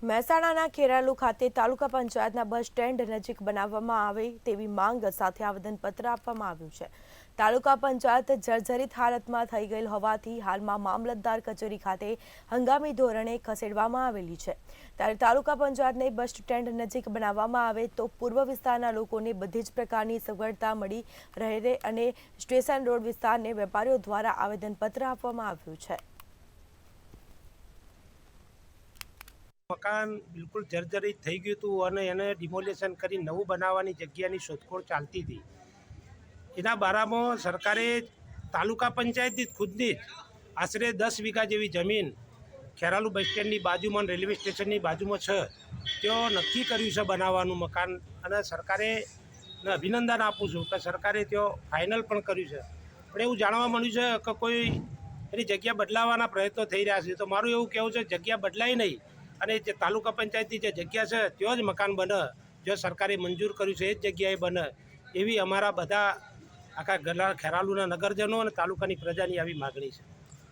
મહેસાણાના ખેરાલુ ખાતે તાલુકા પંચાયતના બસ સ્ટેન્ડ નજીક બનાવવામાં આવે તેવી માંગ સાથે આવેદનપત્ર આપવામાં આવ્યું છે। તાલુકા પંચાયત જર્જરિત હાલતમાં થઈ ગયેલ હોવાથી હાલમાં મામલતદાર કચેરી ખાતે હંગામી ધોરણે ખસેડવામાં આવેલી છે। ત્યારે તાલુકા પંચાયતને બસ સ્ટેન્ડ નજીક બનાવવામાં આવે તો પૂર્વ વિસ્તારના લોકોને બધી જ પ્રકારની સગવડતા મળી રહે અને સ્ટેશન રોડ વિસ્તારને વેપારીઓ દ્વારા આવેદનપત્ર આપવામાં આવ્યું છે। મકાન બિલકુલ જર્જરિત થઈ ગયું હતું અને એને ડિમોલેશન કરી નવું બનાવવાની જગ્યાની શોધખોળ ચાલતી હતી। એના બારામાં સરકારે તાલુકા પંચાયતની ખુદની જ આશરે 10 વીઘા જેવી જમીન ખેરાલુ બસ સ્ટેન્ડની બાજુમાં રેલવે સ્ટેશનની બાજુમાં છે, ત્યાં નક્કી કર્યું છે બનાવવાનું મકાન। અને સરકારે અભિનંદન આપું છું કે સરકારે ત્યાં ફાઇનલ પણ કર્યું છે, પણ એવું જાણવા મળ્યું છે કે કોઈ એની જગ્યા બદલાવાના પ્રયત્નો થઈ રહ્યા છે। તો મારું એવું કહેવું છે જગ્યા બદલાય નહીં અને જે તાલુકા પંચાયતની જે જગ્યા છે ત્યાં જ મકાન બને, જો સરકારે મંજૂર કર્યું છે એ જ જગ્યાએ બને, એવી અમારા બધા આખા ખેરાલુના નગરજનો અને તાલુકાની પ્રજાની આવી માગણી છે।